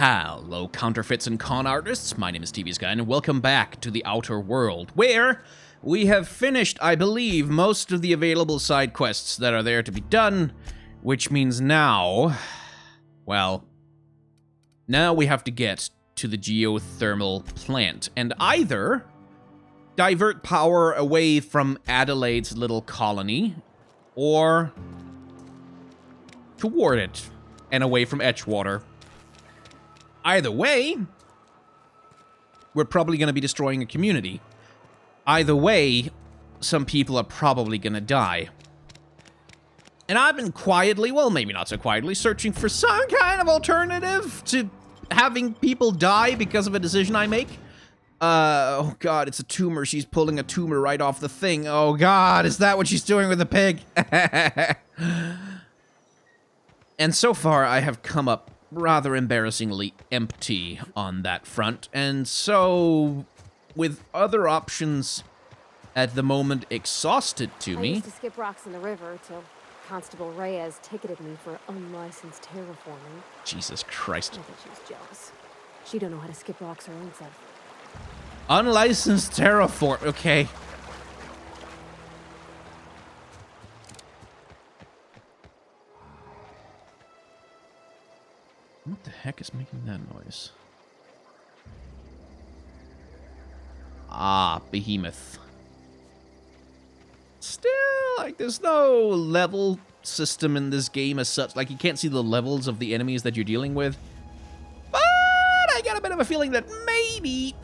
Hello, counterfeits and con artists. My name is TV Sky, and welcome back to the Outer World, where we have finished, I believe, most of the available side quests that are there to be done, which means now, well, now we have to get to the geothermal plant and either divert power away from Adelaide's little colony or toward it and away from Etchwater. Either way, we're probably going to be destroying a community. Either way, some people are probably going to die. And I've been quietly, well, maybe not so quietly, searching for some kind of alternative to having people die because of a decision I make. Oh god, it's a tumor. She's pulling a tumor right off the thing. Oh god, is that what she's doing with the pig? And so far, I have come up rather embarrassingly empty on that front, and so with other options at the moment exhausted to me. I used to skip rocks in the river till Constable Reyes ticketed me for unlicensed terraforming. Jesus Christ. I think she was jealous. She don't know how to skip rocks her own self. Unlicensed terraform, okay. What the heck is making that noise? Ah, behemoth. Still, like, there's no level system in this game as such. Like, you can't see the levels of the enemies that you're dealing with. But I got a bit of a feeling that maybe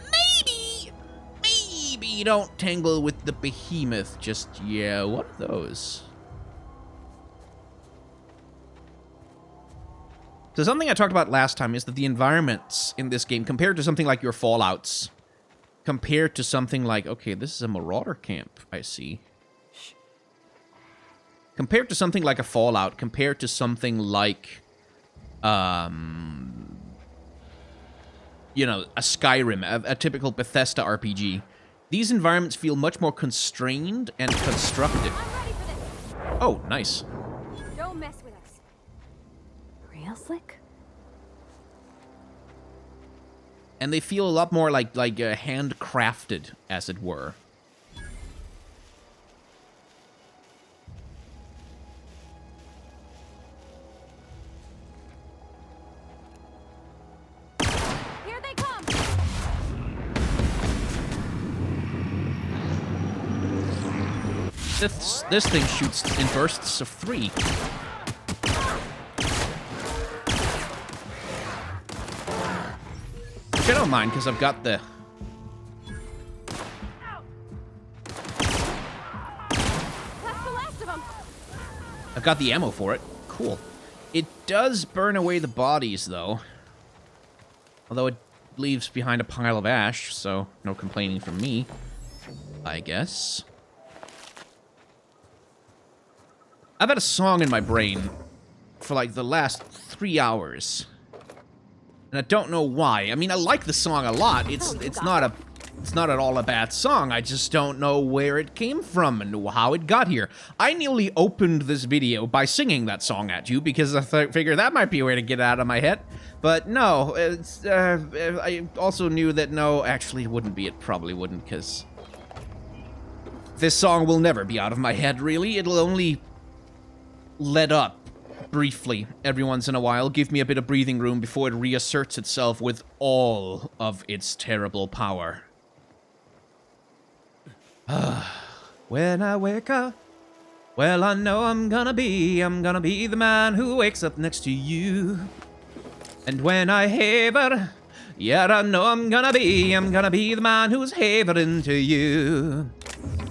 you don't tangle with the behemoth just yet. What are those? So something I talked about last time is that the environments in this game, compared to something like your Fallouts, compared to something like, okay, this is a Marauder camp, I see. Compared to something like a Fallout, compared to something like, you know, a Skyrim, a typical Bethesda RPG, these environments feel much more constrained and constructive. I'm ready for this. Oh, nice. Don't mess with us. Real slick? And they feel a lot more like handcrafted, as it were. Here they come. This thing shoots in bursts of 3. I don't mind, because I've got the... That's the last of them. I've got the ammo for it. Cool. It does burn away the bodies, though. Although it leaves behind a pile of ash, so no complaining from me, I guess. I've had a song in my brain for, like, the last 3 hours. And I don't know why. I mean, I like the song a lot. It's not at all a bad song. I just don't know where it came from and how it got here. I nearly opened this video by singing that song at you because I figured that might be a way to get it out of my head. But no, it's, I also knew that no, actually it wouldn't be. It probably wouldn't, because this song will never be out of my head, really. It'll only let up briefly every once in a while, give me a bit of breathing room before it reasserts itself with all of its terrible power. When I wake up, well, I know I'm gonna be the man who wakes up next to you. And when I haver, yeah, I know I'm gonna be the man who's havering to you.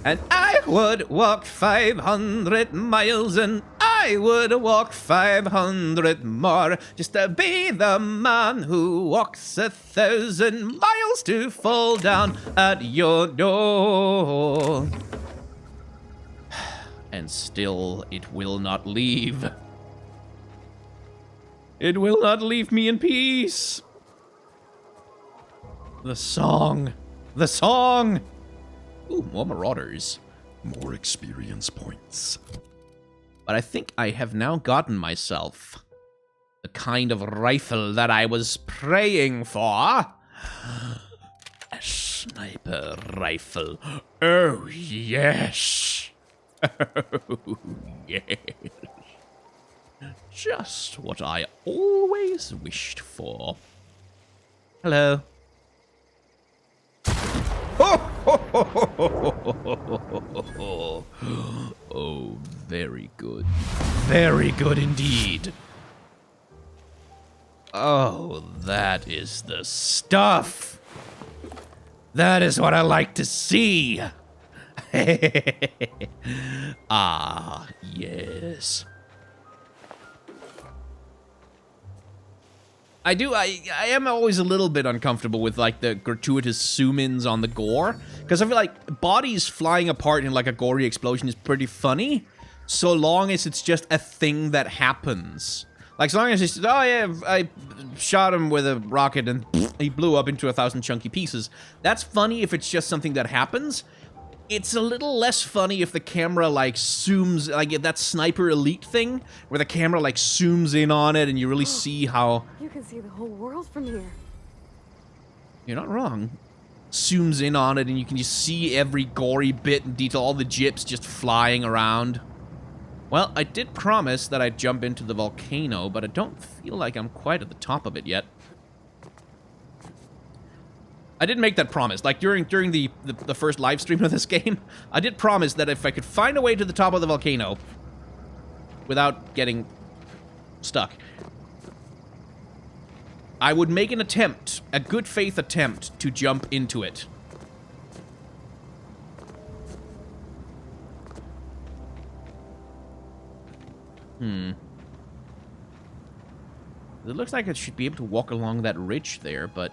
And I would walk 500 miles and I would walk 500 more just to be the man who walks 1,000 miles to fall down at your door. And still it will not leave. It will not leave me in peace. The song. The song. Ooh, more Marauders. More experience points. But I think I have now gotten myself The kind of rifle that I was praying for. A sniper rifle. Oh, yes. Oh, yes. Just what I always wished for. Hello. Oh, very good. Very good indeed. Oh, that is the stuff. That is what I like to see. Ah, yes. I am always a little bit uncomfortable with, like, the gratuitous zoom-ins on the gore. Because I feel like bodies flying apart in, like, a gory explosion is pretty funny. So long as it's just a thing that happens. Like, so long as it's, oh yeah, I shot him with a rocket and he blew up into 1,000 chunky pieces. That's funny if it's just something that happens. It's a little less funny if the camera, like, zooms, like, that Sniper Elite thing, where the camera, like, zooms in on it and you really see how... You can see the whole world from here. You're not wrong. Zooms in on it and you can just see every gory bit and detail, all the gyps just flying around. Well, I did promise that I'd jump into the volcano, but I don't feel like I'm quite at the top of it yet. I did make that promise. Like, during the first live stream of this game, I did promise that if I could find a way to the top of the volcano without getting stuck, I would make an attempt, a good faith attempt, to jump into it. It looks like I should be able to walk along that ridge there, but...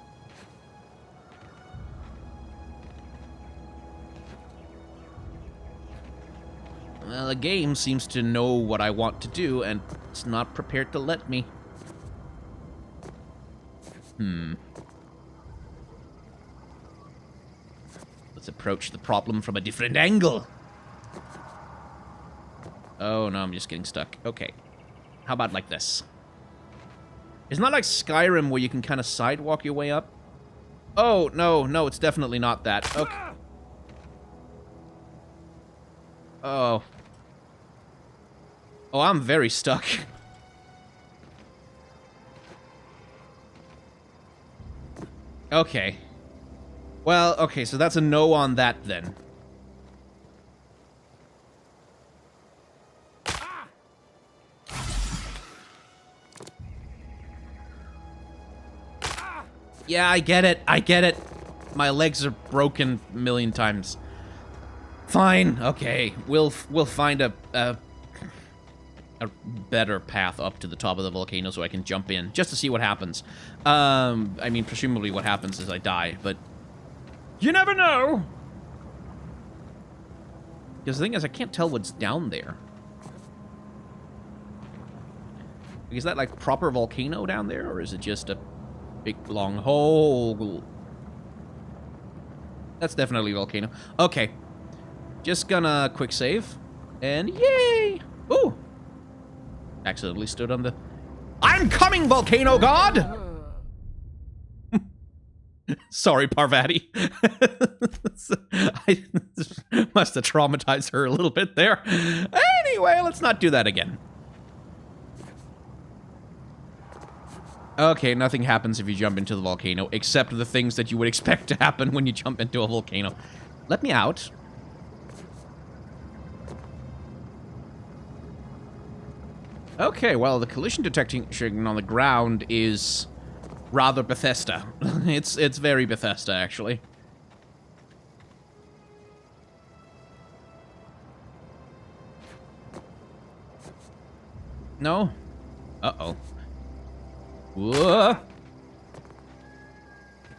Well, the game seems to know what I want to do, and it's not prepared to let me. Let's approach the problem from a different angle. Oh, no, I'm just getting stuck. Okay. How about like this? It's not like Skyrim where you can kind of sidewalk your way up. Oh, no, it's definitely not that. Okay. Oh. Oh, I'm very stuck. Okay. Well, okay, so that's a no on that then. Yeah, I get it. I get it. My legs are broken a million times. Fine. Okay. We'll find a better path up to the top of the volcano so I can jump in just to see what happens. I mean, presumably what happens is I die, but you never know. Because the thing is, I can't tell what's down there. Is that like proper volcano down there, or is it just a big long hole? That's definitely a volcano. Okay. Just gonna quick save. And yay! Ooh! Accidentally stood on the... I'm coming, volcano god! Sorry, Parvati. I must have traumatized her a little bit there. Anyway, let's not do that again. Okay, nothing happens if you jump into the volcano, except the things that you would expect to happen when you jump into a volcano. Let me out. Okay, well, the collision detection on the ground is rather Bethesda. It's very Bethesda, actually. No? Uh-oh. Whoa.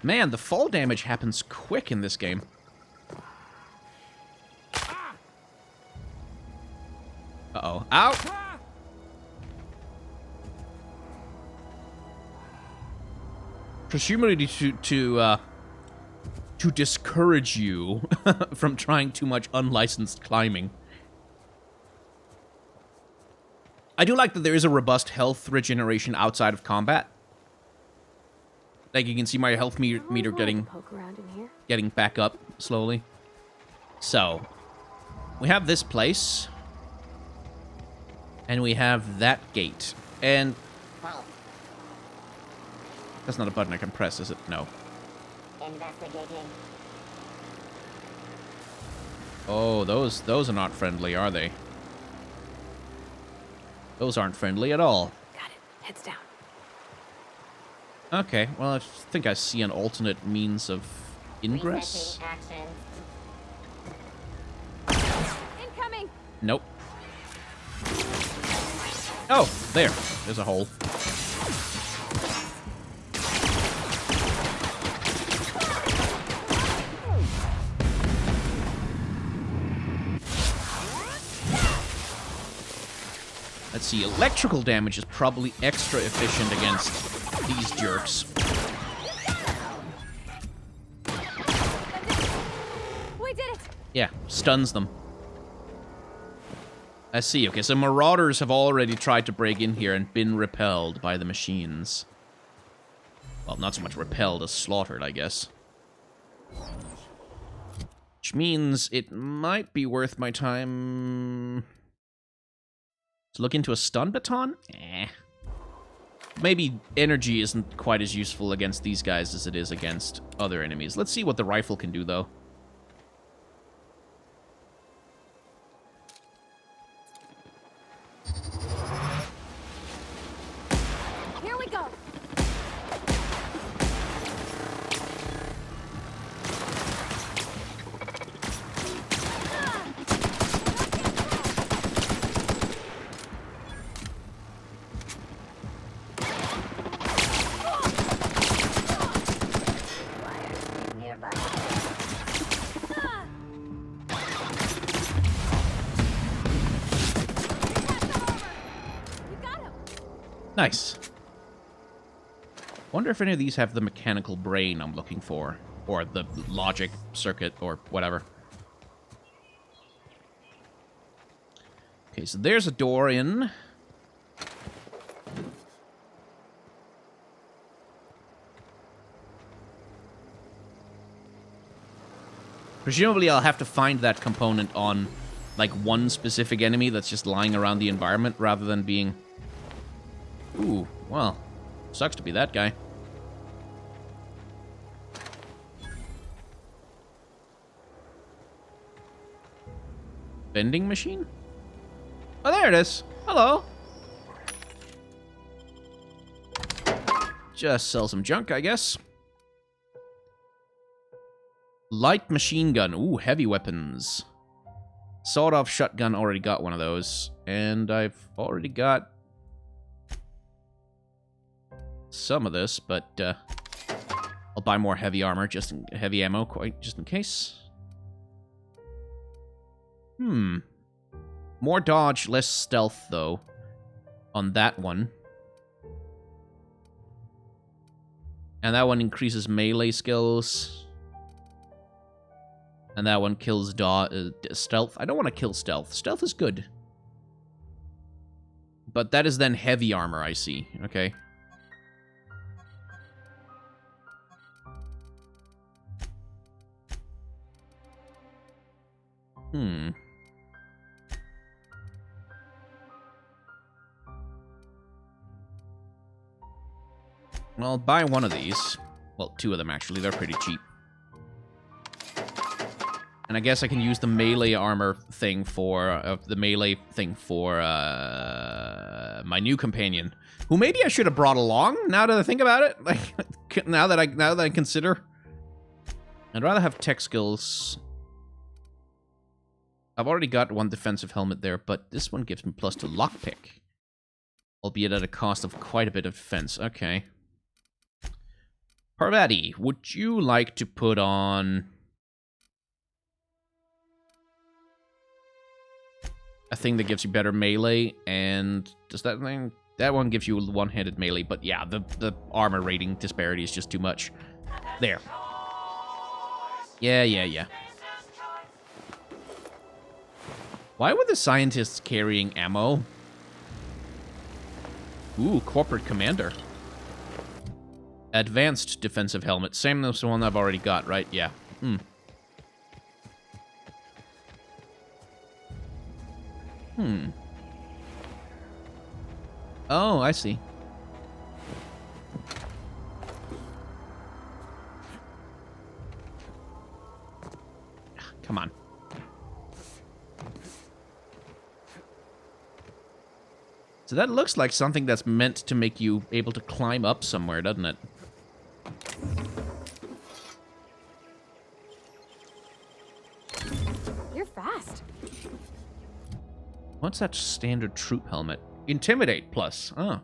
Man, the fall damage happens quick in this game. Uh-oh. Ow! Presumably to discourage you from trying too much unlicensed climbing. I do like that there is a robust health regeneration outside of combat. Like, you can see my health meter getting back up slowly. So, we have this place. And we have that gate. And that's not a button I can press, is it? No. Investigating. Oh, those are not friendly, are they? Those aren't friendly at all. Got it. Heads down. Okay, well, I think I see an alternate means of ingress. Resetting action. Incoming! Nope. Oh, there. There's a hole. Let's see, electrical damage is probably extra efficient against these jerks. We did it! Yeah, stuns them. I see. Okay, so marauders have already tried to break in here and been repelled by the machines. Well, not so much repelled as slaughtered, I guess. Which means it might be worth my time to look into a stun baton? Maybe energy isn't quite as useful against these guys as it is against other enemies. Let's see what the rifle can do, though. Here we go! Nearby. You got him! Nice. Wonder if any of these have the mechanical brain I'm looking for. Or the logic circuit, or whatever. Okay, so there's a door in. Presumably I'll have to find that component on, like, one specific enemy that's just lying around the environment, rather than being... Ooh, well, sucks to be that guy. Vending machine? Oh, there it is. Hello. Just sell some junk, I guess. Light machine gun. Ooh, heavy weapons. Sawed-off shotgun, already got one of those. And I've already got some of this, but I'll buy more heavy armor, heavy ammo, just in case. More dodge, less stealth, though, on that one. And that one increases melee skills. And that one kills stealth. I don't want to kill stealth. Stealth is good. But that is then heavy armor, I see. Okay. Well, I'll buy one of these. Well, two of them, actually. They're pretty cheap. And I guess I can use the melee armor thing for... my new companion. Who maybe I should have brought along, now that I think about it. Like, now that I consider. I'd rather have tech skills. I've already got one defensive helmet there, but this one gives me plus to lockpick. Albeit at a cost of quite a bit of defense. Okay. Parvati, would you like to put on a thing that gives you better melee? And does that thing... That one gives you one-handed melee, but yeah, the armor rating disparity is just too much. There. Yeah. Why were the scientists carrying ammo? Ooh, Corporate Commander. Advanced defensive helmet. Same as the one I've already got, right? Yeah. Oh, I see. Come on. So that looks like something that's meant to make you able to climb up somewhere, doesn't it? You're fast. What's that standard troop helmet? Intimidate plus. Oh.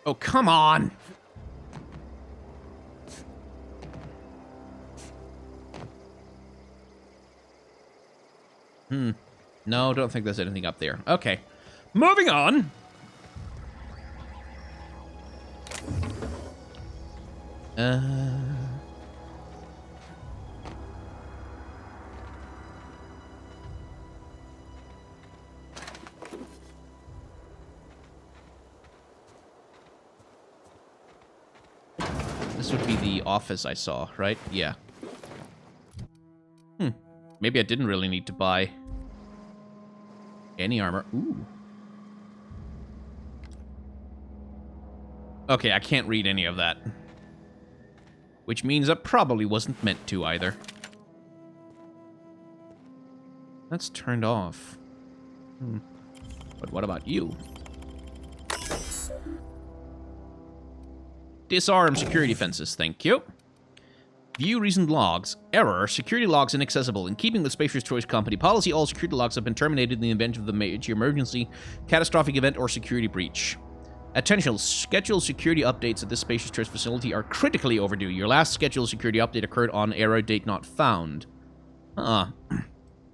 Oh, come on! No, don't think there's anything up there. Okay. Moving on! This would be the office I saw, right? Yeah. Maybe I didn't really need to buy any armor. Ooh. Okay, I can't read any of that. Which means I probably wasn't meant to either. That's turned off. But what about you? Disarm security fences, thank you. View recent logs. Error. Security logs inaccessible. In keeping with Spacer's Choice Company policy, all security logs have been terminated in the event of the major emergency, catastrophic event, or security breach. Attention, scheduled security updates at this Spacer's Choice facility are critically overdue. Your last scheduled security update occurred on error date not found.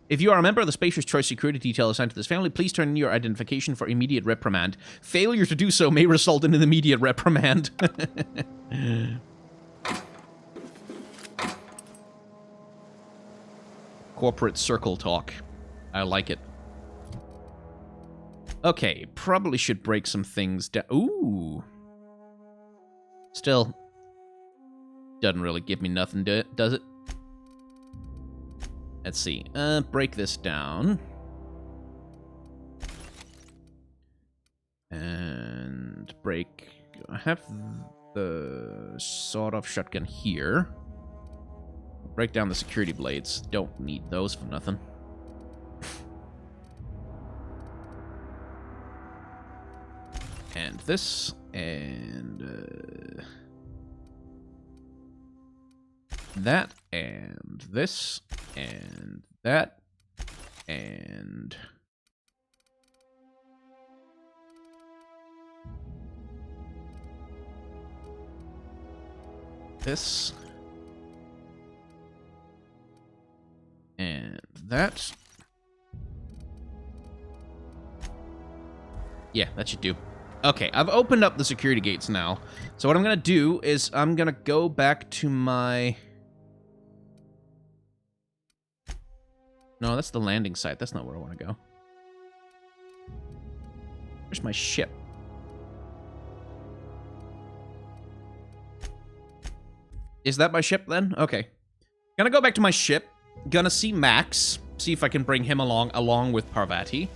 If you are a member of the Spacer's Choice security detail assigned to this family, please turn in your identification for immediate reprimand. Failure to do so may result in an immediate reprimand. Corporate circle talk. I like it. Okay, probably should break some things down. Ooh. Still, doesn't really give me nothing, does it? Let's see. Break this down. And break... I have the sawed-off shotgun here. Break down the security blades. Don't need those for nothing. And this, and that, and this, and that, and... this... and that. Yeah, that should do. Okay, I've opened up the security gates now. So what I'm going to do is I'm going to go back to my... No, that's the landing site. That's not where I want to go. Where's my ship? Is that my ship then? Okay. Gonna go back to my ship. Gonna see Max. See if I can bring him along with Parvati.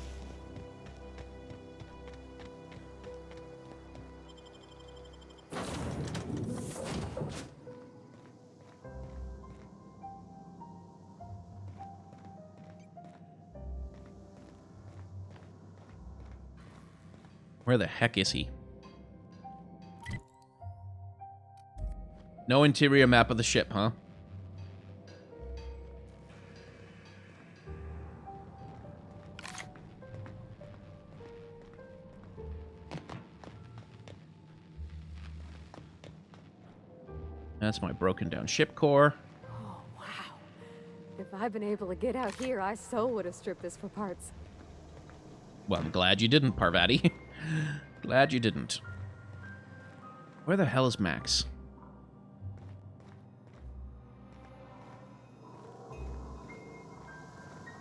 Where the heck is he? No interior map of the ship, huh? That's my broken down ship core. Oh, wow. If I'd been able to get out here, I so would have stripped this for parts. Well, I'm glad you didn't, Parvati. Glad you didn't. Where the hell is Max?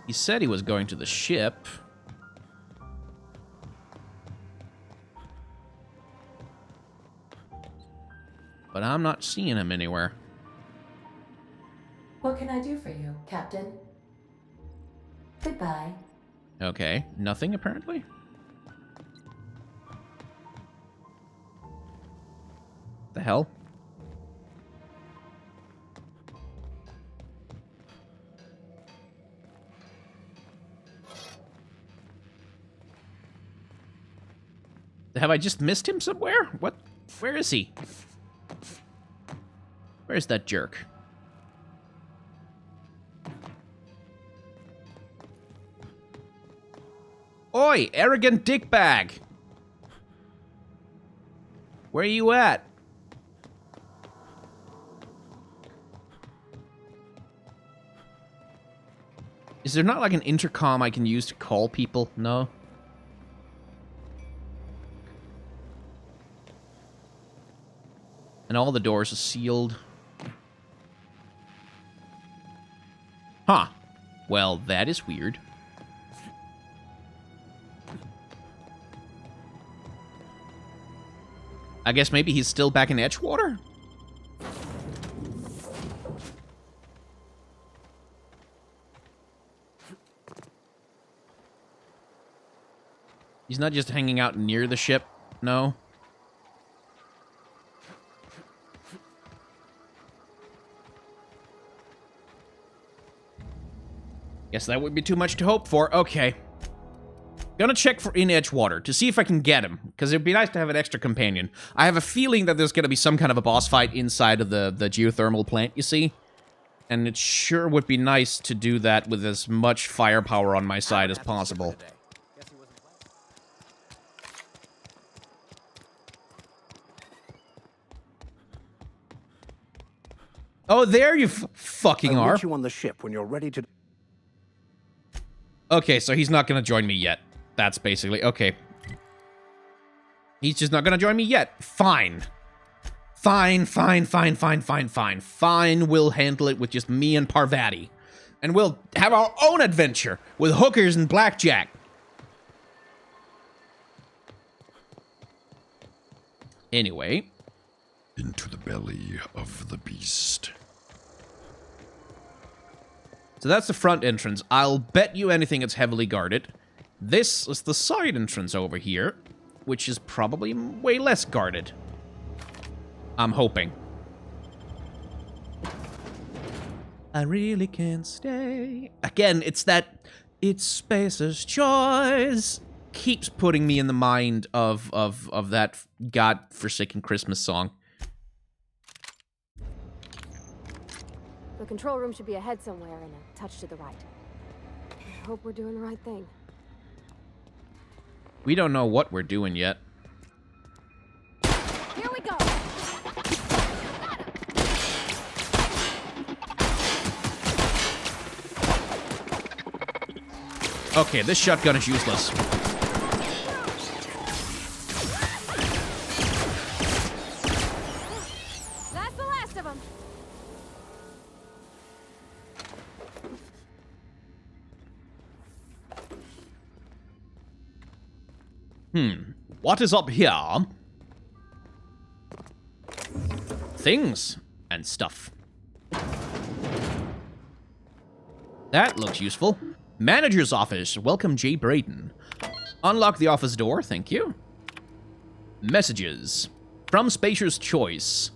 He said he was going to the ship. But I'm not seeing him anywhere. What can I do for you, Captain? Goodbye. Okay, nothing apparently. The hell? Have I just missed him somewhere? What? Where is he? Where's that jerk? Oi, arrogant dickbag! Where are you at? Is there not like an intercom I can use to call people? No? And all the doors are sealed. Huh. Well, that is weird. I guess maybe he's still back in Edgewater? He's not just hanging out near the ship? No? Guess that would be too much to hope for. Okay. Gonna check for in Edgewater to see if I can get him, because it'd be nice to have an extra companion. I have a feeling that there's gonna be some kind of a boss fight inside of the geothermal plant, you see? And it sure would be nice to do that with as much firepower on my side as possible. Oh, there you fucking are. I'll meet you on the ship when you're ready to... Okay, so he's not gonna join me yet. That's basically... Okay. He's just not gonna join me yet. Fine. Fine, fine, fine, fine, fine, fine. Fine, we'll handle it with just me and Parvati. And we'll have our own adventure with hookers and blackjack. Anyway. Into the belly of the beast. So that's the front entrance. I'll bet you anything it's heavily guarded. This is the side entrance over here, which is probably way less guarded. I'm hoping. I really can't stay. Again, it's that it's Spacer's choice. Keeps putting me in the mind of that God-forsaken Christmas song. The control room should be ahead somewhere and a touch to the right. I hope we're doing the right thing. We don't know what we're doing yet. Here we go! Okay, this shotgun is useless. That's the last of them! What is up here? Things and stuff. That looks useful. Manager's office. Welcome, Jay Braden. Unlock the office door, thank you. Messages. From Spacer's Choice.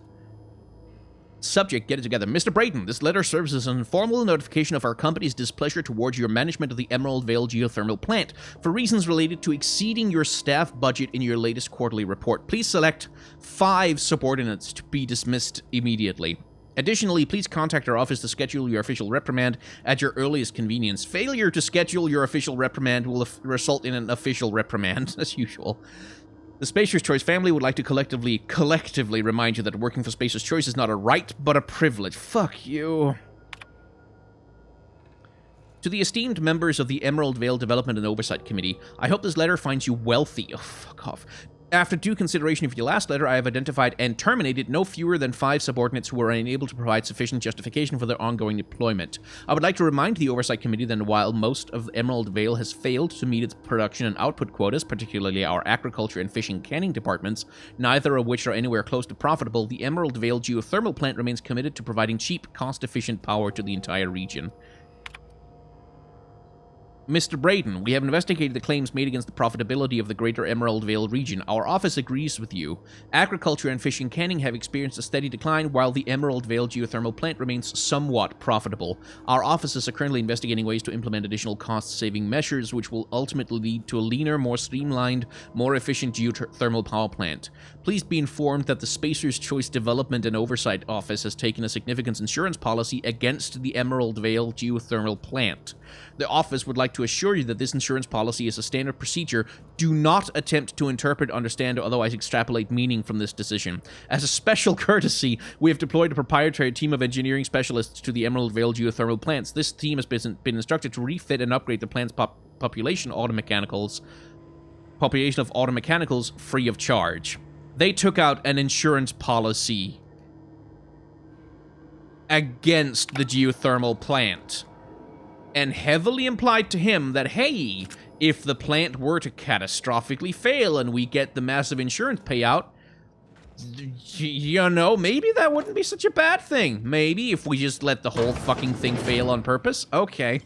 Subject, get it together. Mr. Braden, this letter serves as an informal notification of our company's displeasure towards your management of the Emerald Vale geothermal plant for reasons related to exceeding your staff budget in your latest quarterly report. Please select 5 subordinates to be dismissed immediately. Additionally, please contact our office to schedule your official reprimand at your earliest convenience. Failure to schedule your official reprimand will result in an official reprimand, as usual. The Spacer's Choice family would like to collectively remind you that working for Spacer's Choice is not a right, but a privilege. Fuck you. To the esteemed members of the Emerald Vale Development and Oversight Committee, I hope this letter finds you wealthy. Oh, fuck off. After due consideration of your last letter, I have identified and terminated no fewer than 5 subordinates who were unable to provide sufficient justification for their ongoing deployment. I would like to remind the Oversight Committee that while most of Emerald Vale has failed to meet its production and output quotas, particularly our agriculture and fishing canning departments, neither of which are anywhere close to profitable, the Emerald Vale geothermal plant remains committed to providing cheap, cost-efficient power to the entire region. Mr. Braden, we have investigated the claims made against the profitability of the greater Emerald Vale region. Our office agrees with you. Agriculture and fishing canning have experienced a steady decline, while the Emerald Vale geothermal plant remains somewhat profitable. Our offices are currently investigating ways to implement additional cost-saving measures, which will ultimately lead to a leaner, more streamlined, more efficient geothermal power plant. Please be informed that the Spacer's Choice Development and Oversight Office has taken a significant insurance policy against the Emerald Vale geothermal plant. The office would like to assure you that this insurance policy is a standard procedure. Do not attempt to interpret, understand, or otherwise extrapolate meaning from this decision. As a special courtesy, we have deployed a proprietary team of engineering specialists to the Emerald Vale geothermal plants. This team has been instructed to refit and upgrade the plant's population of automechanicals free of charge. They took out an insurance policy against the geothermal plant, and heavily implied to him that, hey, if the plant were to catastrophically fail and we get the massive insurance payout, you know, maybe that wouldn't be such a bad thing. Maybe if we just let the whole fucking thing fail on purpose. Okay.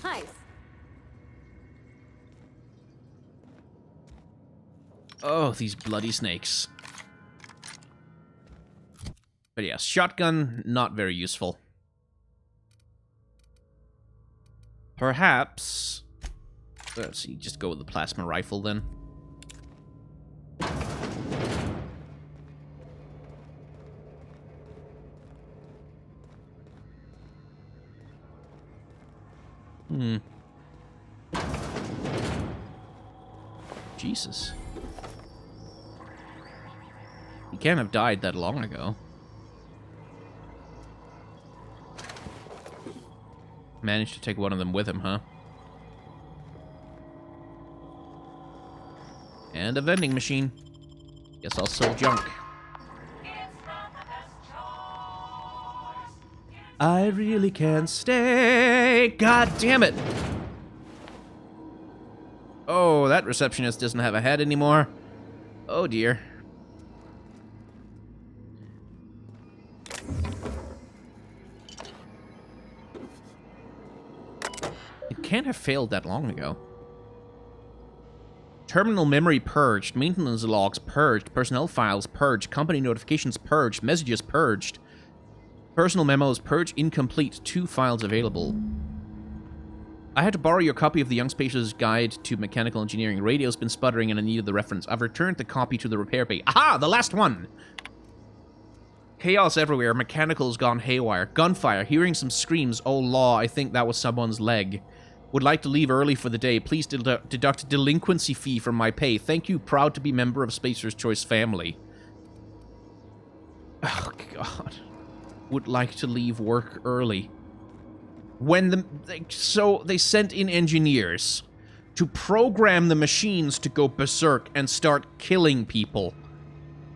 Nice. Oh, these bloody snakes. But yeah, shotgun, not very useful. Perhaps... Let's see, just go with the plasma rifle then. Jesus. He can't have died that long ago. Managed to take one of them with him, huh? And a vending machine. Guess I'll sell junk. I really can't stay. God damn it. Oh, that receptionist doesn't have a head anymore. Oh dear. It can't have failed that long ago. Terminal memory purged, maintenance logs purged, personnel files purged, company notifications purged, messages purged, personal memos purged, incomplete, 2 files available. I had to borrow your copy of the Young Spacer's Guide to Mechanical Engineering. Radio's been sputtering and I needed the reference. I've returned the copy to the repair bay. Aha! The last one! Chaos everywhere. Mechanicals gone haywire. Gunfire. Hearing some screams. Oh, law. I think that was someone's leg. Would like to leave early for the day. Please deduct delinquency fee from my pay. Thank you. Proud to be member of Spacer's Choice family. Oh, God. Would like to leave work early. When so they sent in engineers to program the machines to go berserk and start killing people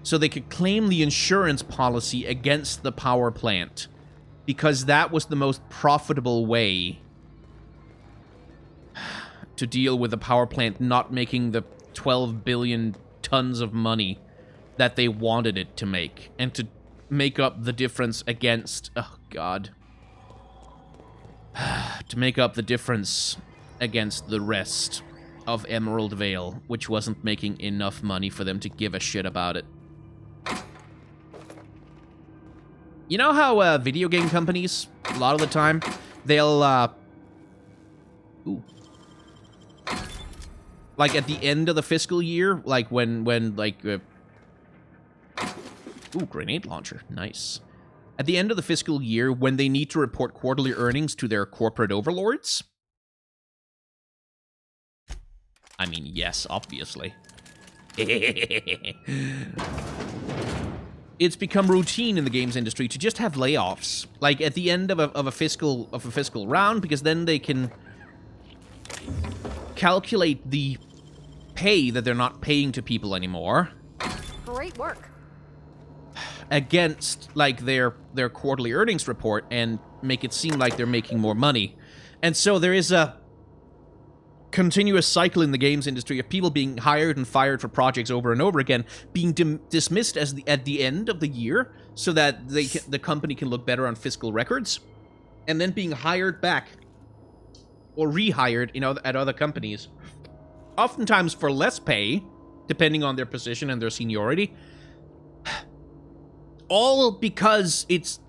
so they could claim the insurance policy against the power plant because that was the most profitable way to deal with the power plant not making the 12 billion tons of money that they wanted it to make, and to make up the difference against, oh God, to make up the difference against the rest of Emerald Vale, which wasn't making enough money for them to give a shit about it. You know how video game companies, a lot of the time, they'll, ooh. Like, at the end of the fiscal year, like, when like, ooh, grenade launcher, nice. At the end of the fiscal year, when they need to report quarterly earnings to their corporate overlords? I mean, yes, obviously. It's become routine in the games industry to just have layoffs, like at the end of a fiscal round, because then they can calculate the pay that they're not paying to people anymore Great work. against, like, their quarterly earnings report and make it seem like they're making more money. And so there is a continuous cycle in the games industry of people being hired and fired for projects over and over again, being dismissed at the end of the year so that the company can look better on fiscal records, and then being hired back or rehired, at other companies, oftentimes for less pay, depending on their position and their seniority, all because it's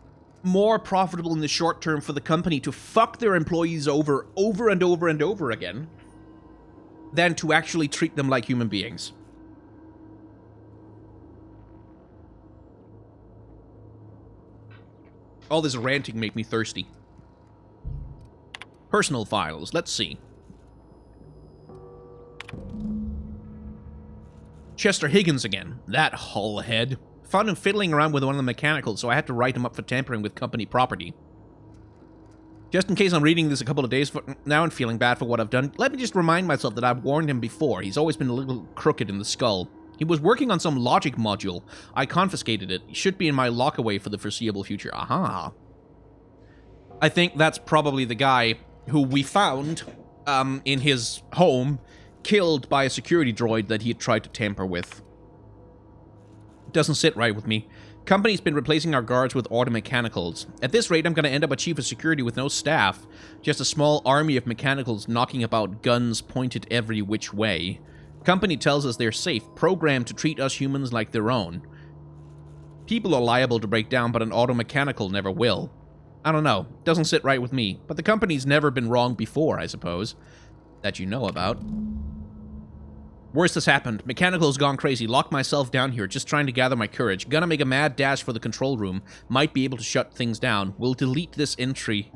more profitable in the short term for the company to fuck their employees over and over and over again than to actually treat them like human beings. All this ranting made me thirsty. Personal files, let's see. Chester Higgins again, that hull head. Found him fiddling around with one of the mechanicals, so I had to write him up for tampering with company property. Just in case I'm reading this a couple of days now and feeling bad for what I've done, let me just remind myself that I've warned him before. He's always been a little crooked in the skull. He was working on some logic module. I confiscated it. It should be in my lockaway for the foreseeable future. Aha. I think that's probably the guy who we found in his home, killed by a security droid that he had tried to tamper with. Doesn't sit right with me. Company's been replacing our guards with automechanicals. At this rate, I'm going to end up a chief of security with no staff. Just a small army of mechanicals knocking about, guns pointed every which way. Company tells us they're safe, programmed to treat us humans like their own. People are liable to break down, but an automechanical never will. I don't know. Doesn't sit right with me. But the company's never been wrong before, I suppose. That you know about. Worst has happened. Mechanical's gone crazy. Locked myself down here, just trying to gather my courage. Gonna make a mad dash for the control room. Might be able to shut things down. Will delete this entry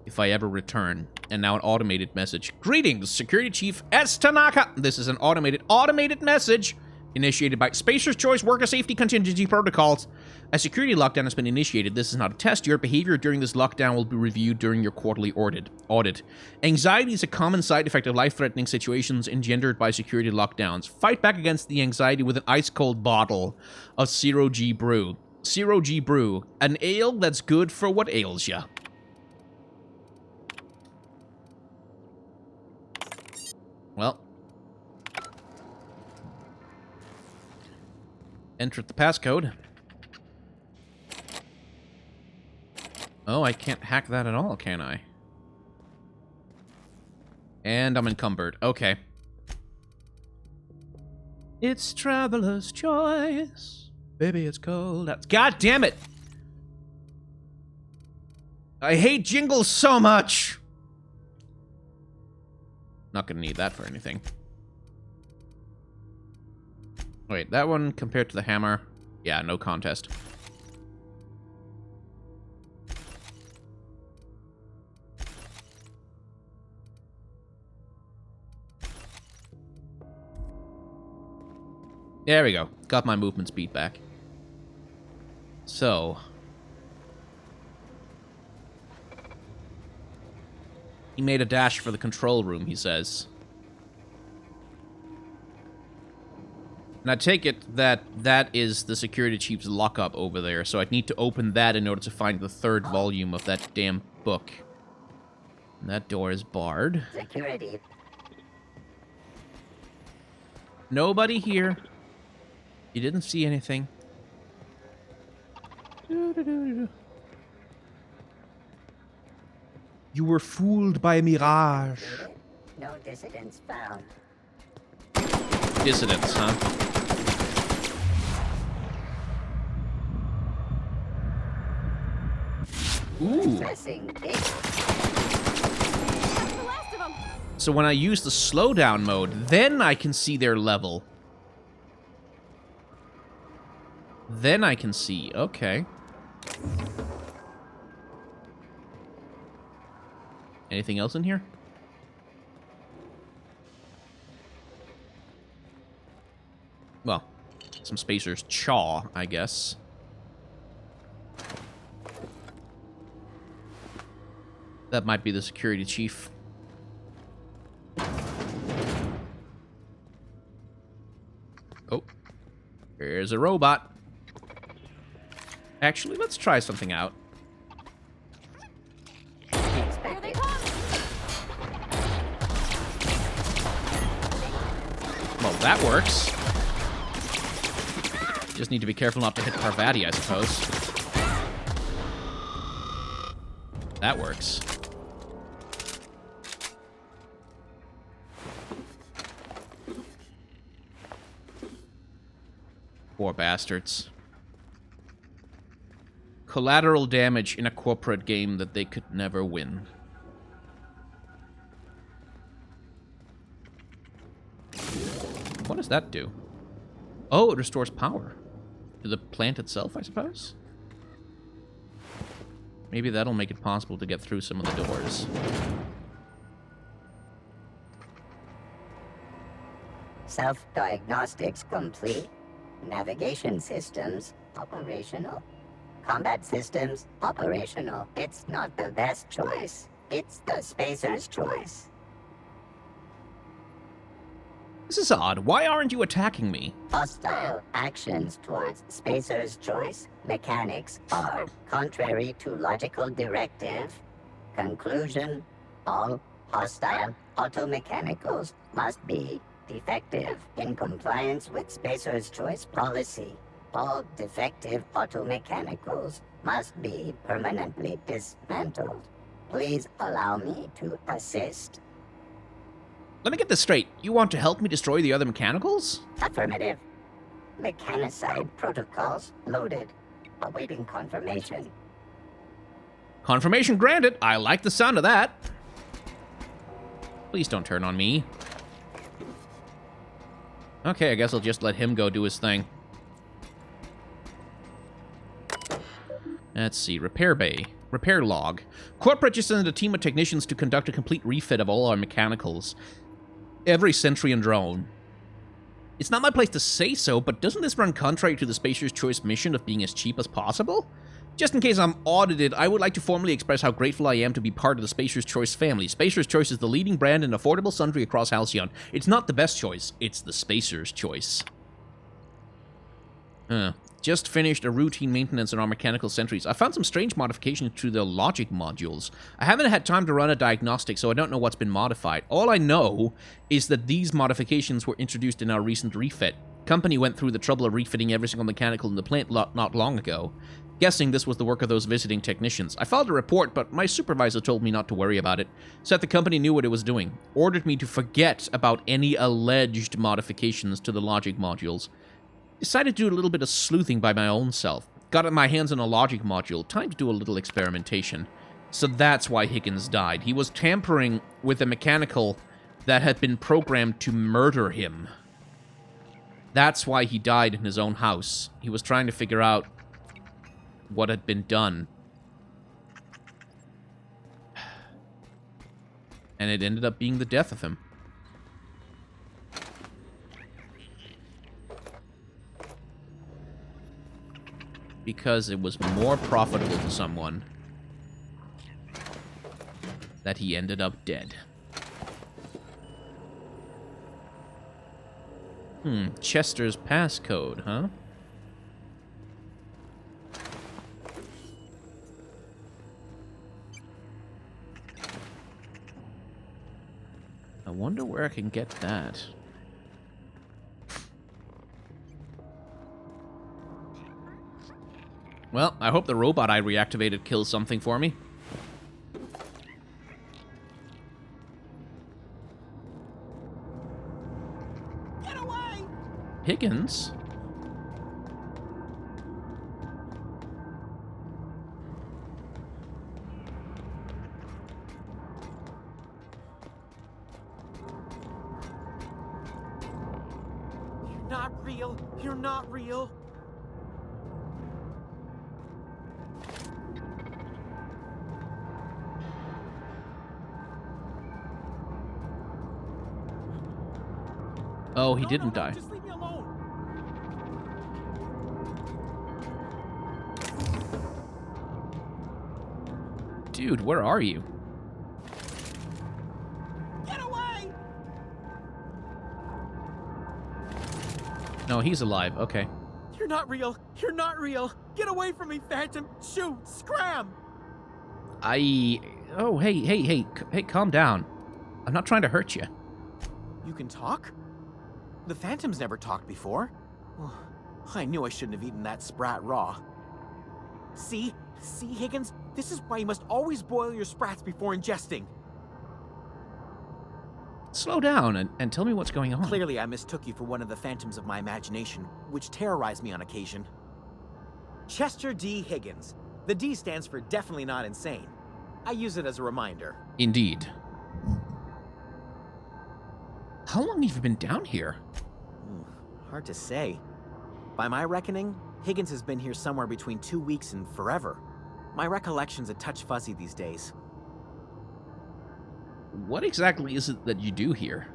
if I ever return. And now an automated message. Greetings, Security Chief S. Tanaka. This is an automated message initiated by Spacer's Choice Worker Safety Contingency Protocols. A security lockdown has been initiated. This is not a test. Your behavior during this lockdown will be reviewed during your quarterly audit. Anxiety is a common side effect of life-threatening situations engendered by security lockdowns. Fight back against the anxiety with an ice-cold bottle of Zero G Brew. Zero G Brew, an ale that's good for what ails ya. Well. Enter the passcode. Oh, I can't hack that at all, can I? And I'm encumbered. Okay. It's traveler's choice. Baby, it's cold. God damn it! I hate jingles so much! Not gonna need that for anything. Wait, that one compared to the hammer? Yeah, no contest. There we go. Got my movement speed back. So. He made a dash for the control room, he says. And I take it that that is the security chief's lockup over there, so I'd need to open that in order to find the third volume of that damn book. And that door is barred. Security. Nobody here. You didn't see anything. You were fooled by a mirage. No dissidents found. Dissidents, huh? Ooh. Pressing data. That's the last of them. So when I use the slowdown mode, then I can see their level. Then I can see. Okay. Anything else in here? Well, some Spacer's chaw, I guess. That might be the security chief. Oh. Here's a robot. Actually, let's try something out. Here they come! Well, that works. Just need to be careful not to hit Parvati, I suppose. That works. Poor bastards. Collateral damage in a corporate game that they could never win. What does that do? Oh, it restores power. To the plant itself, I suppose? Maybe that'll make it possible to get through some of the doors. Self-diagnostics complete. Navigation systems operational. Combat systems operational. It's not the best choice. It's the spacer's choice. This is odd. Why aren't you attacking me? Hostile actions towards spacer's choice mechanics are contrary to logical directive. Conclusion: all hostile automechanicals must be defective in compliance with spacer's choice policy. All defective automechanicals must be permanently dismantled. Please allow me to assist. Let me get this straight. You want to help me destroy the other mechanicals? Affirmative. Mechanicide protocols loaded. Awaiting confirmation. Confirmation granted. I like the sound of that. Please don't turn on me. Okay, I guess I'll just let him go do his thing. Let's see. Repair bay. Repair log. Corporate just sent a team of technicians to conduct a complete refit of all our mechanicals. Every sentry and drone. It's not my place to say so, but doesn't this run contrary to the Spacer's Choice mission of being as cheap as possible? Just in case I'm audited, I would like to formally express how grateful I am to be part of the Spacer's Choice family. Spacer's Choice is the leading brand in affordable sundry across Halcyon. It's not the best choice, it's the Spacer's Choice. Just finished a routine maintenance on our mechanical sentries. I found some strange modifications to the logic modules. I haven't had time to run a diagnostic, so I don't know what's been modified. All I know is that these modifications were introduced in our recent refit. Company went through the trouble of refitting every single mechanical in the plant not long ago. Guessing this was the work of those visiting technicians. I filed a report, but my supervisor told me not to worry about it. Said the company knew what it was doing. Ordered me to forget about any alleged modifications to the logic modules. Decided to do a little bit of sleuthing by my own self. Got my hands on a logic module. Time to do a little experimentation. So that's why Higgins died. He was tampering with a mechanical that had been programmed to murder him. That's why he died in his own house. He was trying to figure out what had been done. And it ended up being the death of him. Because it was more profitable to someone that he ended up dead. Chester's passcode, huh? I wonder where I can get that. Well, I hope the robot I reactivated kills something for me. Get away! Higgins? You're not real. You're not real. Oh, he No, didn't no, die. Just leave me alone. Dude, where are you? Get away! No, he's alive. Okay. You're not real. You're not real. Get away from me, Phantom. Shoot. Scram. Oh, hey, calm down. I'm not trying to hurt you. You can talk? The Phantom's never talked before. Oh, I knew I shouldn't have eaten that sprat raw. See? See, Higgins? This is why you must always boil your sprats before ingesting. Slow down and tell me what's going on. Clearly, I mistook you for one of the phantoms of my imagination, which terrorized me on occasion. Chester D. Higgins. The D stands for definitely not insane. I use it as a reminder. Indeed. How long have you been down here? Hard to say. By my reckoning, Higgins has been here somewhere between 2 weeks and forever. My recollection's a touch fuzzy these days. What exactly is it that you do here?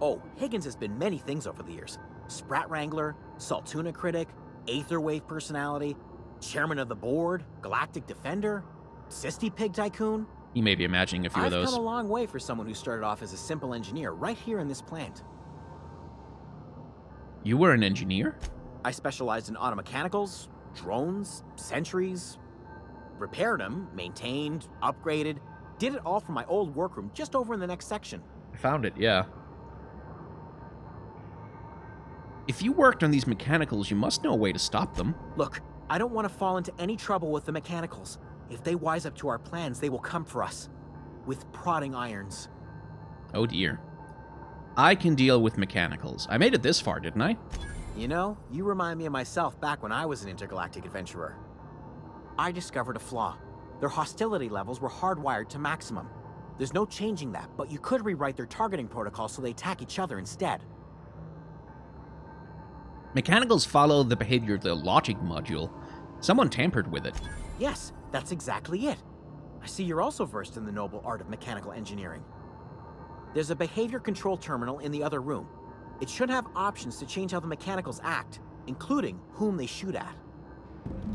Oh, Higgins has been many things over the years. Sprat Wrangler, Saltuna Critic, Aetherwave Personality, Chairman of the Board, Galactic Defender, Sisty Pig Tycoon. You may be imagining a few of those. I've come a long way for someone who started off as a simple engineer right here in this plant. You were an engineer? I specialized in automechanicals, drones, sentries, repaired them, maintained, upgraded, did it all from my old workroom just over in the next section. I found it, yeah. If you worked on these mechanicals, you must know a way to stop them. Look, I don't want to fall into any trouble with the mechanicals. If they wise up to our plans, they will come for us. With prodding irons. Oh dear. I can deal with mechanicals. I made it this far, didn't I? You know, you remind me of myself back when I was an intergalactic adventurer. I discovered a flaw. Their hostility levels were hardwired to maximum. There's no changing that, but you could rewrite their targeting protocol so they attack each other instead. Mechanicals follow the behavior of the logic module. Someone tampered with it. Yes, that's exactly it. I see you're also versed in the noble art of mechanical engineering. There's a behavior control terminal in the other room. It should have options to change how the mechanicals act, including whom they shoot at.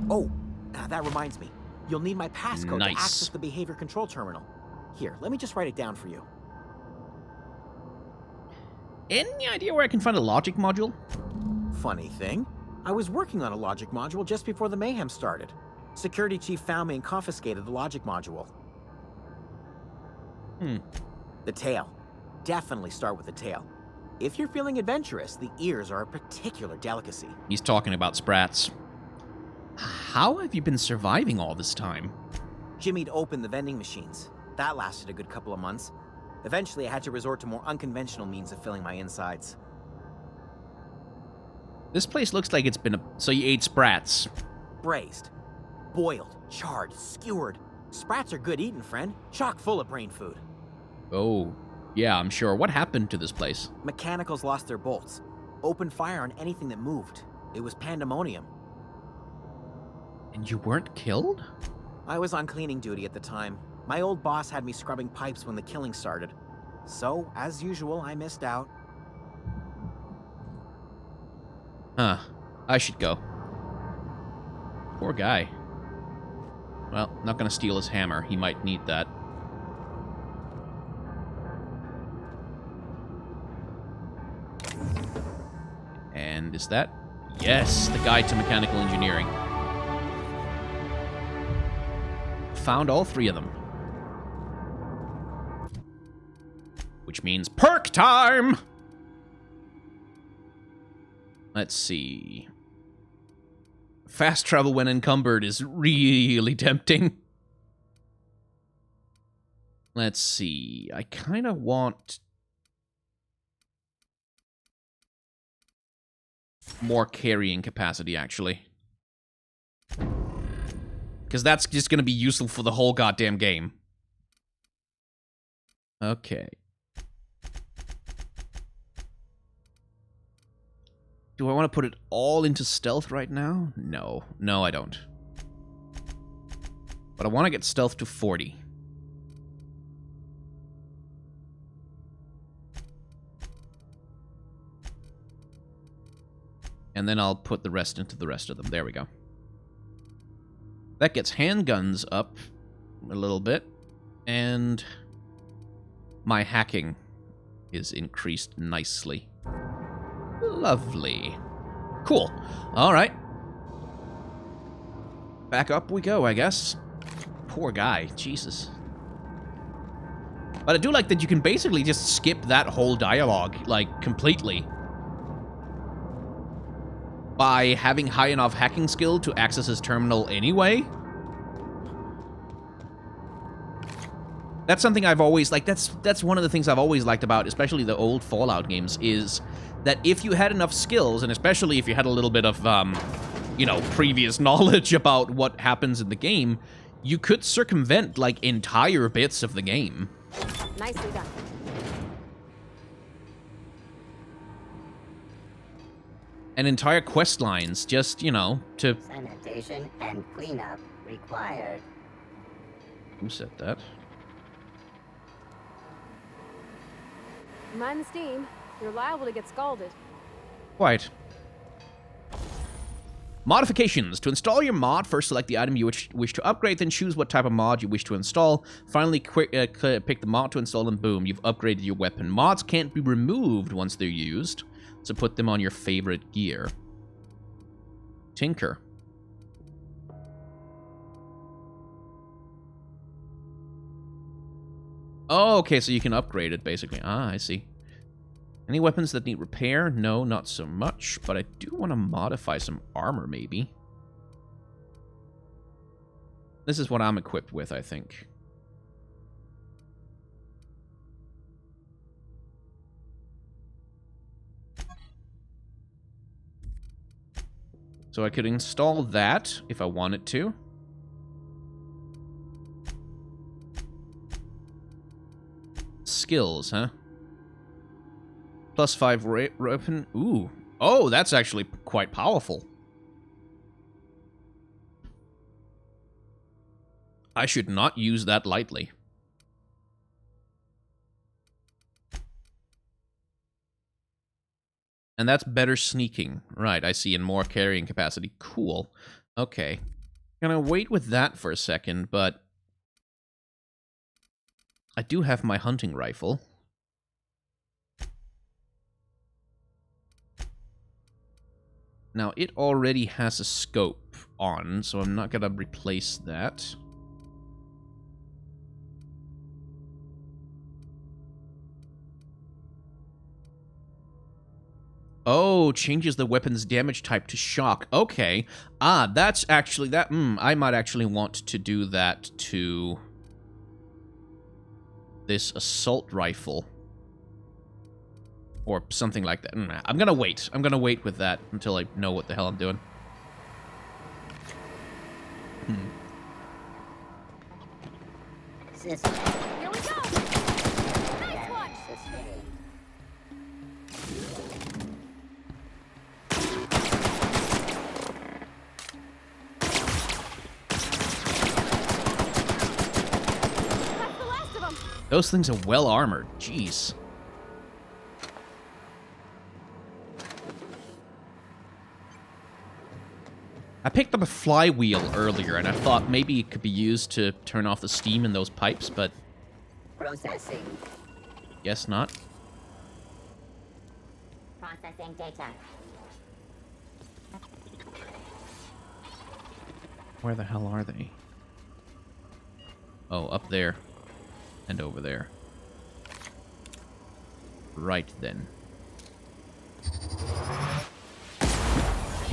Oh, that reminds me. You'll need my passcode to access the behavior control terminal. Here, let me just write it down for you. Any idea where I can find a logic module? Funny thing, I was working on a logic module just before the mayhem started. Security chief found me and confiscated the logic module. The tail. Definitely start with the tail. If you're feeling adventurous, the ears are a particular delicacy. He's talking about sprats. How have you been surviving all this time? Jimmy'd opened the vending machines. That lasted a good couple of months. Eventually, I had to resort to more unconventional means of filling my insides. This place looks like it's been So you ate sprats. Braised. Boiled. Charred. Skewered. Sprats are good eating, friend. Chock full of brain food. Oh, yeah, I'm sure. What happened to this place? Mechanicals lost their bolts. Opened fire on anything that moved. It was pandemonium. And you weren't killed? I was on cleaning duty at the time. My old boss had me scrubbing pipes when the killing started. So, as usual, I missed out. Huh. I should go. Poor guy. Well, not gonna steal his hammer. He might need that. And is that... Yes, the guide to mechanical engineering. Found all three of them. Which means perk time! Let's see. Fast travel when encumbered is really tempting. Let's see. I kind of want more carrying capacity, actually. Because that's just going to be useful for the whole goddamn game. Okay. Do I want to put it all into stealth right now? No. No, I don't. But I want to get stealth to 40. And then I'll put the rest into the rest of them. There we go. That gets handguns up a little bit. And my hacking is increased nicely. Lovely. Cool. All right. Back up we go, I guess. Poor guy. Jesus. But I do like that you can basically just skip that whole dialogue, like, completely. By having high enough hacking skill to access his terminal anyway. That's something I've always, like, that's one of the things I've always liked about, especially the old Fallout games, is that if you had enough skills, and especially if you had a little bit of, you know, previous knowledge about what happens in the game, you could circumvent, like, entire bits of the game. Nicely done. And entire quest lines, just, you know, to... Sanitation and cleanup required. Who said that? Mind the steam. You're liable to get scalded. Quite. Modifications. To install your mod, first select the item you wish to upgrade, then choose what type of mod you wish to install. Finally, pick the mod to install, and boom, you've upgraded your weapon. Mods can't be removed once they're used, so put them on your favorite gear. Tinker. Oh, okay, so you can upgrade it, basically. Ah, I see. Any weapons that need repair? No, not so much, but I do want to modify some armor, maybe. This is what I'm equipped with, I think. So I could install that if I wanted to. Skills, huh? +5 weapon. Ooh. Oh, that's actually quite powerful. I should not use that lightly. And that's better sneaking. Right, I see, and more carrying capacity. Cool. Okay. Gonna wait with that for a second, but... I do have my hunting rifle. Now, it already has a scope on, so I'm not gonna replace that. Oh, changes the weapon's damage type to shock. Okay. Ah, that's actually... that. I might actually want to do that to... this assault rifle. Or something like that. I'm gonna wait. I'm gonna wait with that until I know what the hell I'm doing. System. Here we go! Nice one! Sustained. That's the last of them! Those things are well armored. Jeez. I picked up a flywheel earlier, and I thought maybe it could be used to turn off the steam in those pipes, but Processing. guess not. Processing data. Where the hell are they? Oh, up there. And over there. Right then. You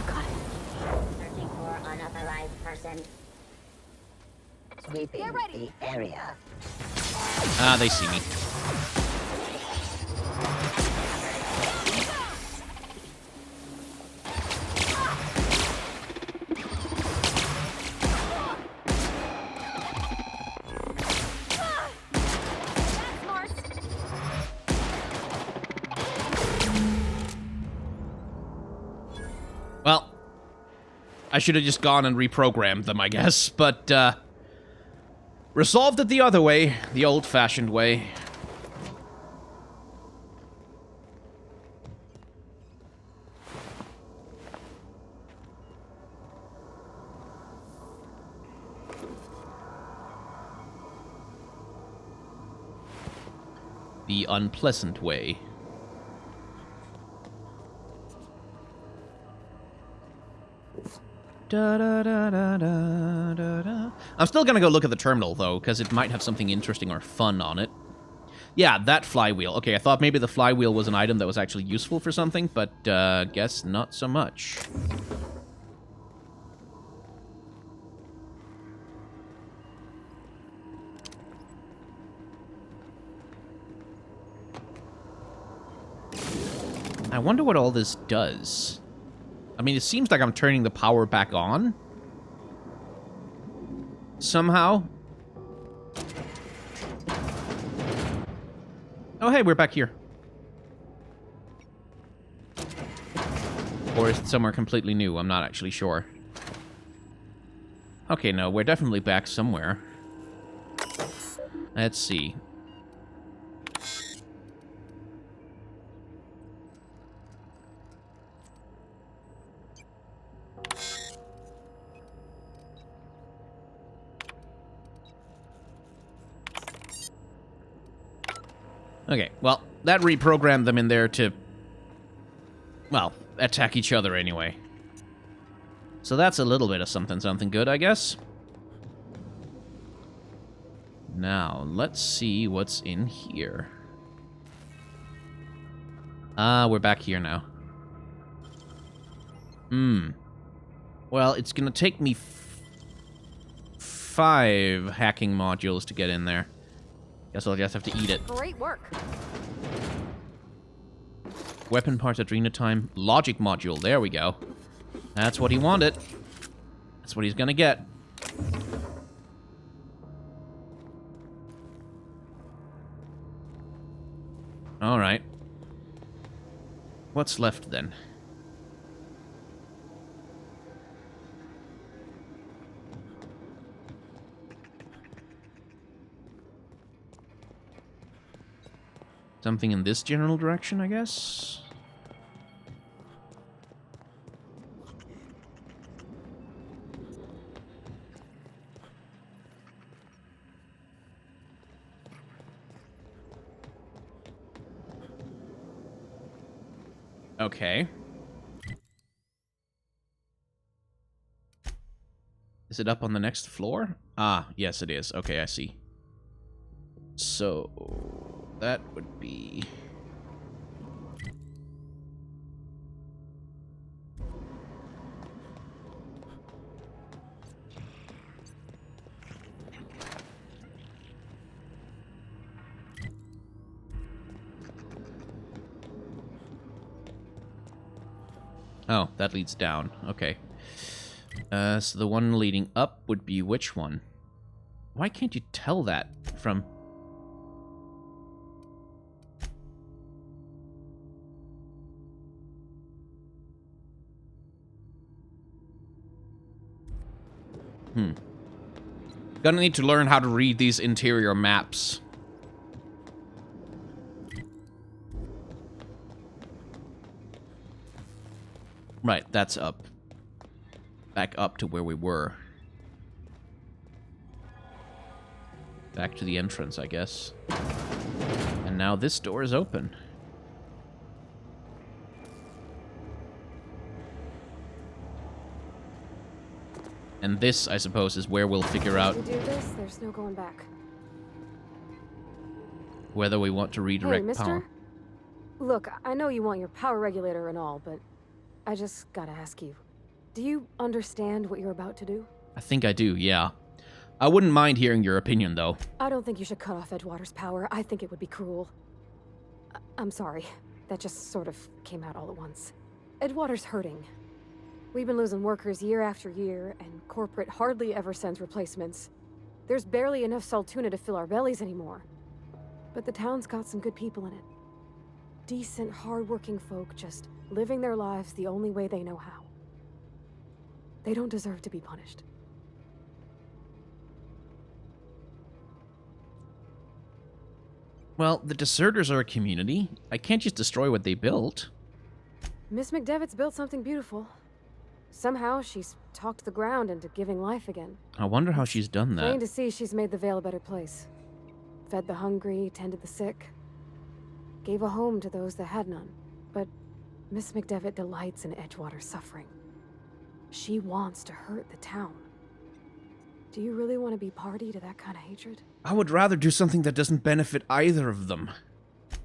got it. Searching for unauthorized person. Sweeping Get ready. the area. Ah, they see me. That's smart. Well, I should have just gone and reprogrammed them, I guess, but, resolved it the other way, the old-fashioned way. The unpleasant way. Da, da, da, da, da, da, da. I'm still gonna go look at the terminal, though, because it might have something interesting or fun on it. Yeah, that flywheel. Okay, I thought maybe the flywheel was an item that was actually useful for something, but guess not so much. I wonder what all this does. I mean, it seems like I'm turning the power back on. Somehow. Oh, hey, we're back here. Or is it somewhere completely new? I'm not actually sure. Okay, no, we're definitely back somewhere. Let's see. Okay, well, that reprogrammed them in there to, well, attack each other anyway. So that's a little bit of something good, I guess. Now, let's see what's in here. Ah, we're back here now. Well, it's gonna take me 5 hacking modules to get in there. Guess I'll just have to eat it. Great work. Weapon parts, Adrena time, logic module. There we go. That's what he wanted. That's what he's gonna get. Alright. What's left then? Something in this general direction, I guess? Okay. Is it up on the next floor? Ah, yes it is. Okay, I see. So, that would be... Oh, that leads down. Okay. So the one leading up would be which one? Why can't you tell that from... Gonna need to learn how to read these interior maps. Right, that's up. Back up to where we were. Back to the entrance, I guess. And now this door is open. And this, I suppose, is where we'll figure out If we do this, there's no going back. whether we want to redirect Hey, mister? power. Look, I know you want your power regulator and all, but I just gotta ask you. Do you understand what you're about to do? I think I do, yeah. I wouldn't mind hearing your opinion, though. I don't think you should cut off Edgewater's power. I think it would be cruel. I'm sorry. That just sort of came out all at once. Edgewater's hurting. We've been losing workers year after year, and corporate hardly ever sends replacements. There's barely enough Saltuna to fill our bellies anymore. But the town's got some good people in it. Decent, hard-working folk just living their lives the only way they know how. They don't deserve to be punished. Well, the deserters are a community. I can't just destroy what they built. Miss McDevitt's built something beautiful. Somehow, she's talked the ground into giving life again. I wonder how she's done Plain that. to see she's made the Vale a better place. Fed the hungry, tended the sick. Gave a home to those that had none. But Miss McDevitt delights in Edgewater's suffering. She wants to hurt the town. Do you really want to be party to that kind of hatred? I would rather do something that doesn't benefit either of them.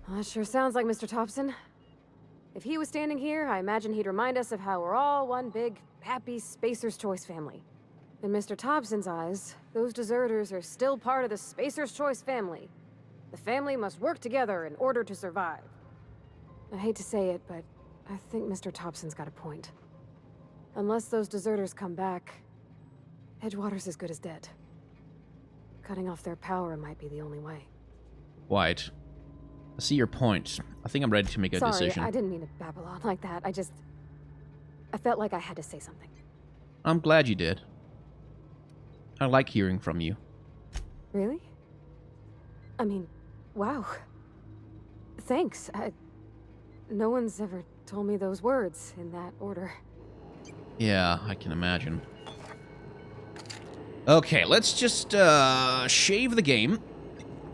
Well, that sure sounds like Mr. Thompson. If he was standing here, I imagine he'd remind us of how we're all one big, happy Spacer's Choice family. In Mr. Thompson's eyes, those deserters are still part of the Spacer's Choice family. The family must work together in order to survive. I hate to say it, but I think Mr. Thompson's got a point. Unless those deserters come back, Edgewater's as good as dead. Cutting off their power might be the only way. White. I see your point. I think I'm ready to make a decision. Sorry, I didn't mean to babble on like that. I felt like I had to say something. I'm glad you did. I like hearing from you. Really? I mean, wow. Thanks. No one's ever told me those words in that order. Yeah, I can imagine. Okay, let's just shave the game,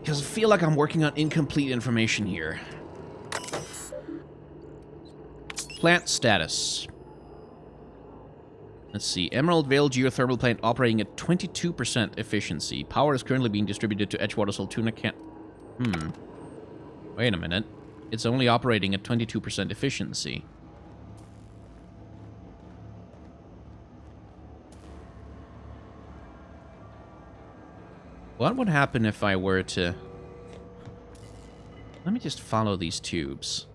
because I feel like I'm working on incomplete information here. Plant status. Let's see. Emerald Vale geothermal plant operating at 22% efficiency. Power is currently being distributed to Edgewater's Altoona camp. Wait a minute. It's only operating at 22% efficiency. What would happen if I were to... Let me just follow these tubes.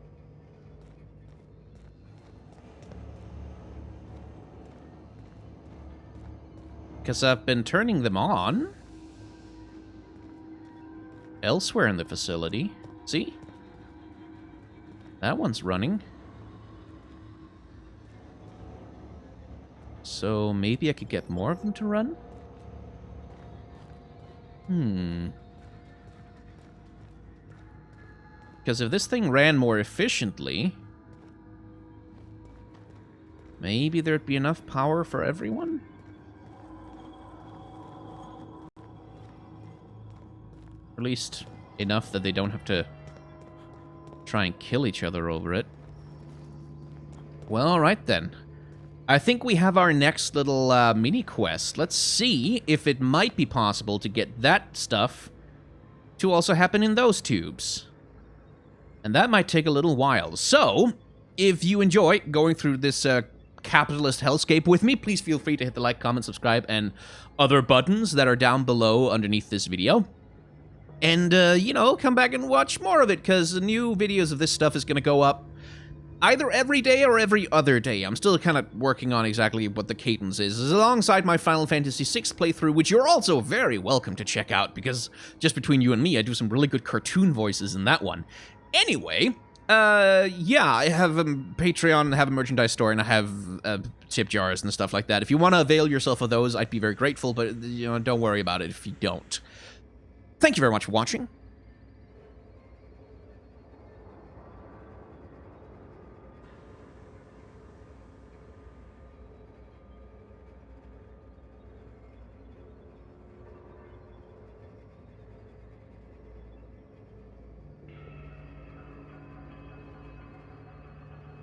Because I've been turning them on elsewhere in the facility. See? That one's running. So maybe I could get more of them to run? Because if this thing ran more efficiently, maybe there'd be enough power for everyone? At least enough that they don't have to try and kill each other over it. Well, alright then. I think we have our next little mini-quest. Let's see if it might be possible to get that stuff to also happen in those tubes. And that might take a little while. So, if you enjoy going through this capitalist hellscape with me, please feel free to hit the like, comment, subscribe, and other buttons that are down below underneath this video. And, you know, come back and watch more of it, because new videos of this stuff is going to go up either every day or every other day. I'm still kind of working on exactly what the cadence is, alongside my Final Fantasy VI playthrough, which you're also very welcome to check out, because just between you and me, I do some really good cartoon voices in that one. Anyway, yeah, I have a Patreon, I have a merchandise store, and I have tip jars and stuff like that. If you want to avail yourself of those, I'd be very grateful, but, you know, don't worry about it if you don't. Thank you very much for watching.